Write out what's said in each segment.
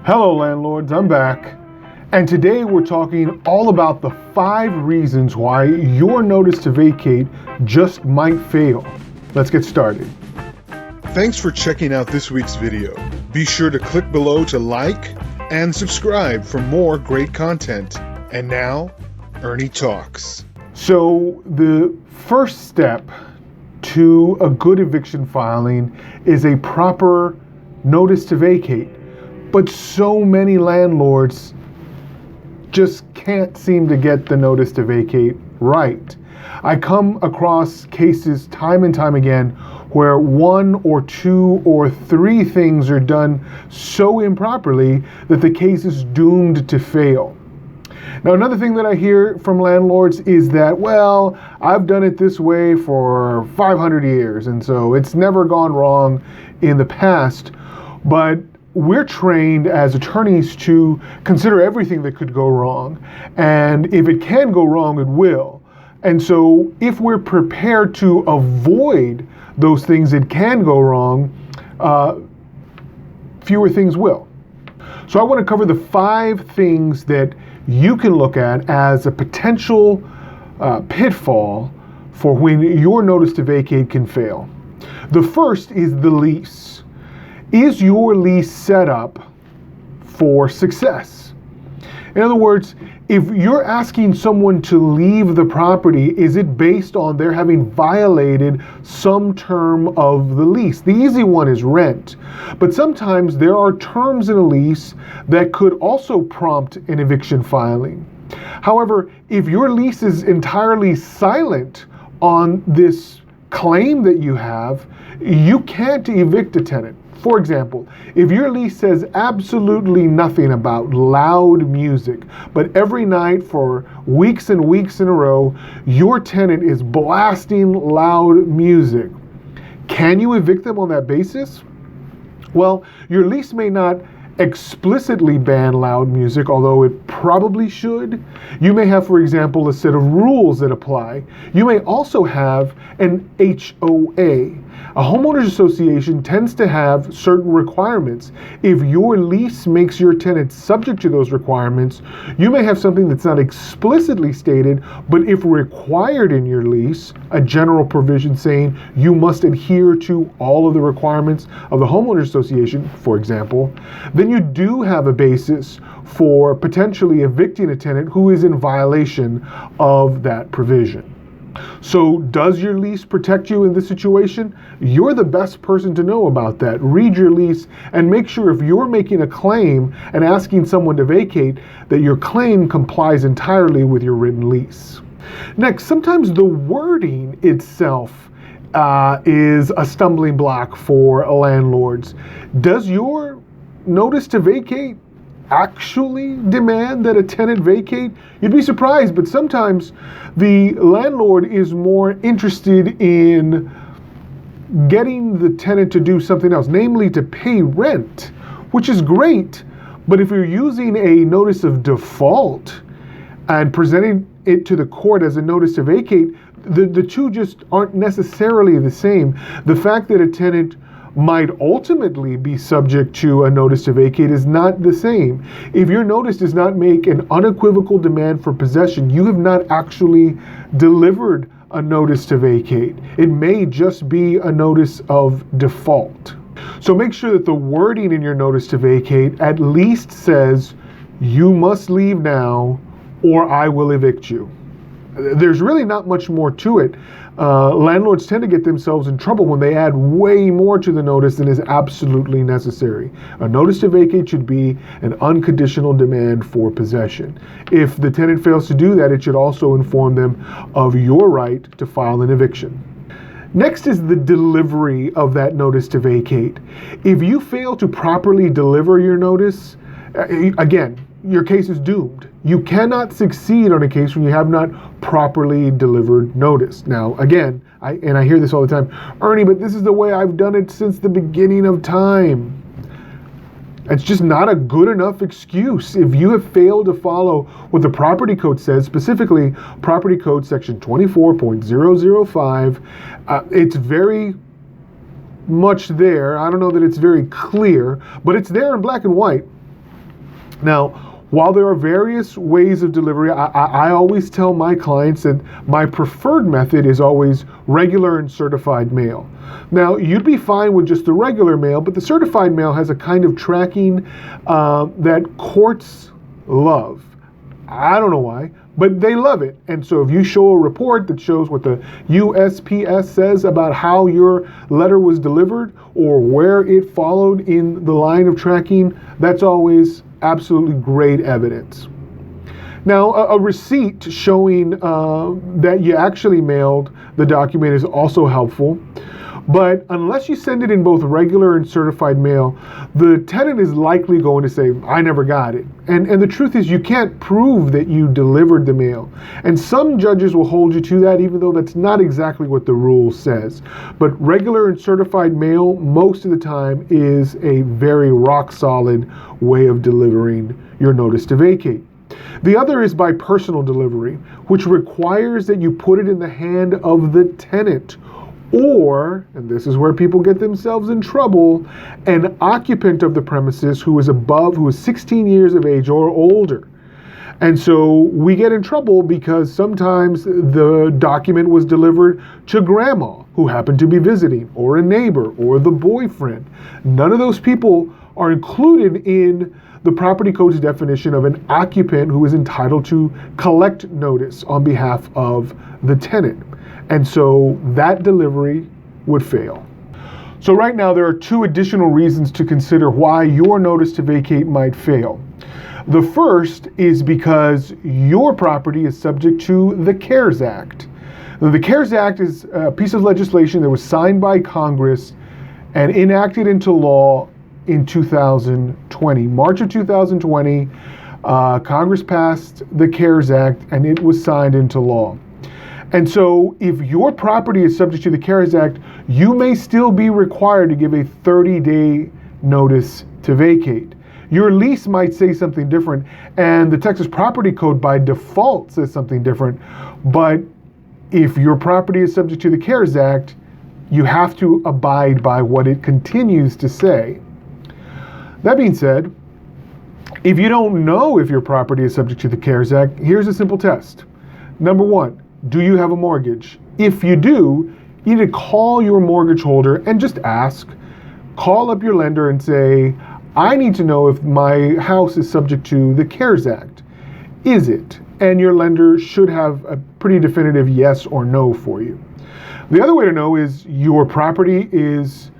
Hello landlords, I'm back. And today we're talking all about the 5 reasons why your notice to vacate just might fail. Let's get started. Thanks for checking out this week's video. Be sure to click below to like and subscribe for more great content. And now, Ernie talks. So the first step to a good eviction filing is a proper notice to vacate. But so many landlords just can't seem to get the notice to vacate right. I come across cases time and time again where 1 or 2 or 3 things are done so improperly that the case is doomed to fail. Now, another thing that I hear from landlords is that, well, I've done it this way for 500 years, and so it's never gone wrong in the past. But we're trained as attorneys to consider everything that could go wrong. And if it can go wrong, it will. And so if we're prepared to avoid those things that can go wrong, fewer things will. So I want to cover the 5 things that you can look at as a potential pitfall for when your notice to vacate can fail. The first is the lease. Is your lease set up for success? In other words, if you're asking someone to leave the property, is it based on their having violated some term of the lease? The easy one is rent, but sometimes there are terms in a lease that could also prompt an eviction filing. However, if your lease is entirely silent on this claim that you have, you can't evict a tenant. For example, if your lease says absolutely nothing about loud music, but every night for weeks and weeks in a row, your tenant is blasting loud music, can you evict them on that basis? Well, your lease may not explicitly ban loud music, although it probably should. You may have, for example, a set of rules that apply. You may also have an HOA. A homeowners association tends to have certain requirements. If your lease makes your tenant subject to those requirements, you may have something that's not explicitly stated, but if required in your lease, a general provision saying you must adhere to all of the requirements of the homeowners association, for example, then you do have a basis for potentially evicting a tenant who is in violation of that provision. So does your lease protect you in this situation? You're the best person to know about that. Read your lease and make sure if you're making a claim and asking someone to vacate, that your claim complies entirely with your written lease. Next, sometimes the wording itself is a stumbling block for landlords. Does your notice to vacate actually demand that a tenant vacate? You'd be surprised, but sometimes the landlord is more interested in getting the tenant to do something else, namely to pay rent, which is great. But if you're using a notice of default and presenting it to the court as a notice to vacate, the two just aren't necessarily the same. The fact that a tenant might ultimately be subject to a notice to vacate is not the same. If your notice does not make an unequivocal demand for possession, you have not actually delivered a notice to vacate. It may just be a notice of default. So make sure that the wording in your notice to vacate at least says, you must leave now or I will evict you. There's really not much more to it. Landlords tend to get themselves in trouble when they add way more to the notice than is absolutely necessary. A notice to vacate should be an unconditional demand for possession. If the tenant fails to do that, it should also inform them of your right to file an eviction. Next is the delivery of that notice to vacate. If you fail to properly deliver your notice, again, your case is doomed. You cannot succeed on a case when you have not properly delivered notice. Now, again, I hear this all the time, Ernie, but this is the way I've done it since the beginning of time. It's just not a good enough excuse. If you have failed to follow what the property code says, specifically property code section 24.005, it's very much there. I don't know that it's very clear, but it's there in black and white. Now, while there are various ways of delivery, I always tell my clients that my preferred method is always regular and certified mail. Now, you'd be fine with just the regular mail, but the certified mail has a kind of tracking that courts love. I don't know why, but they love it. And so if you show a report that shows what the USPS says about how your letter was delivered or where it followed in the line of tracking, that's always absolutely great evidence. Now, a receipt showing that you actually mailed the document is also helpful. But unless you send it in both regular and certified mail, the tenant is likely going to say, I never got it. And the truth is you can't prove that you delivered the mail. And some judges will hold you to that, even though that's not exactly what the rule says. But regular and certified mail, most of the time, is a very rock solid way of delivering your notice to vacate. The other is by personal delivery, which requires that you put it in the hand of the tenant. Or, and this is where people get themselves in trouble, an occupant of the premises who is 16 years of age or older. And so we get in trouble because sometimes the document was delivered to grandma who happened to be visiting, or a neighbor, or the boyfriend. None of those people are included in the property code's definition of an occupant who is entitled to collect notice on behalf of the tenant. And so that delivery would fail. So right now there are two additional reasons to consider why your notice to vacate might fail. The first is because your property is subject to the CARES Act. Now, the CARES Act is a piece of legislation that was signed by Congress and enacted into law in 2020. March of 2020, Congress passed the CARES Act and it was signed into law. And so if your property is subject to the CARES Act, you may still be required to give a 30-day notice to vacate. Your lease might say something different, and the Texas Property Code by default says something different. But if your property is subject to the CARES Act, you have to abide by what it continues to say. That being said, if you don't know if your property is subject to the CARES Act, here's a simple test. Number one, do you have a mortgage? If you do, you need to call your mortgage holder and just ask. Call up your lender and say, I need to know if my house is subject to the CARES Act. Is it? And your lender should have a pretty definitive yes or no for you. The other way to know is your property is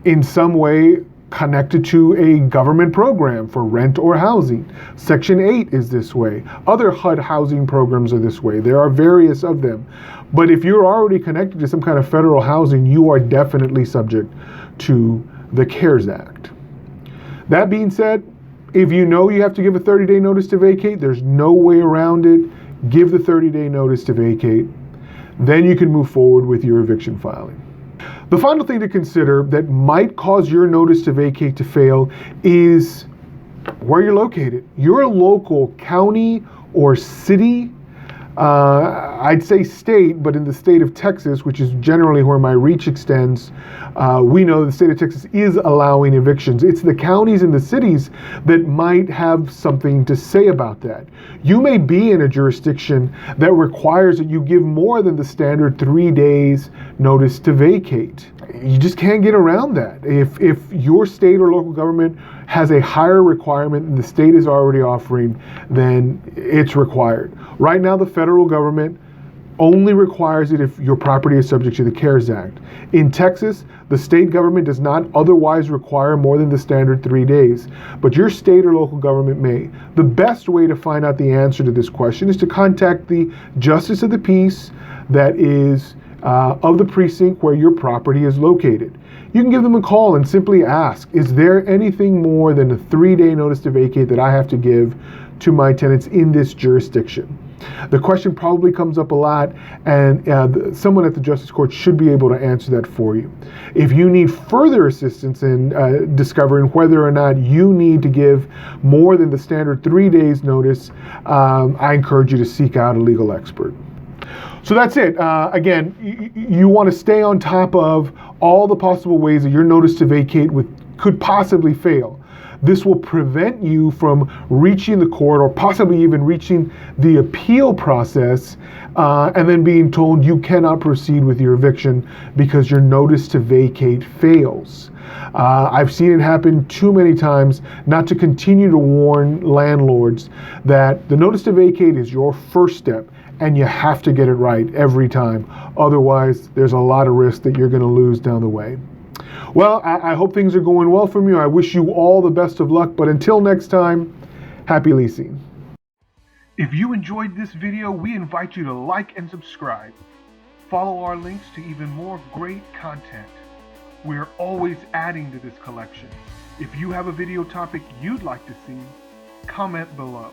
in some way connected to a government program for rent or housing. Section 8 is this way. Other HUD housing programs are this way. There are various of them. But if you're already connected to some kind of federal housing, you are definitely subject to the CARES Act. That being said, if you know you have to give a 30-day notice to vacate, there's no way around it. Give the 30-day notice to vacate. Then you can move forward with your eviction filing. The final thing to consider that might cause your notice to vacate to fail is where you're located. Your local county or city, I'd say state, but in the state of Texas, which is generally where my reach extends, we know the state of Texas is allowing evictions. It's the counties and the cities that might have something to say about that. You may be in a jurisdiction that requires that you give more than the standard 3 days notice to vacate. You just can't get around that. If your state or local government has a higher requirement than the state is already offering, then it's required. Right now, the federal government only requires it if your property is subject to the CARES Act. In Texas, the state government does not otherwise require more than the standard 3 days, but your state or local government may. The best way to find out the answer to this question is to contact the justice of the peace that is of the precinct where your property is located. You can give them a call and simply ask, is there anything more than a 3-day notice to vacate that I have to give to my tenants in this jurisdiction? The question probably comes up a lot, and someone at the Justice Court should be able to answer that for you. If you need further assistance in discovering whether or not you need to give more than the standard 3 days notice, I encourage you to seek out a legal expert. So that's it. Again, you want to stay on top of all the possible ways that your notice to vacate could possibly fail. This will prevent you from reaching the court or possibly even reaching the appeal process and then being told you cannot proceed with your eviction because your notice to vacate fails. I've seen it happen too many times not to continue to warn landlords that the notice to vacate is your first step and you have to get it right every time. Otherwise, there's a lot of risk that you're going to lose down the way. Well, I hope things are going well for you. I wish you all the best of luck, but until next time, happy leasing. If you enjoyed this video, we invite you to like and subscribe. Follow our links to even more great content. We're always adding to this collection. If you have a video topic you'd like to see, comment below.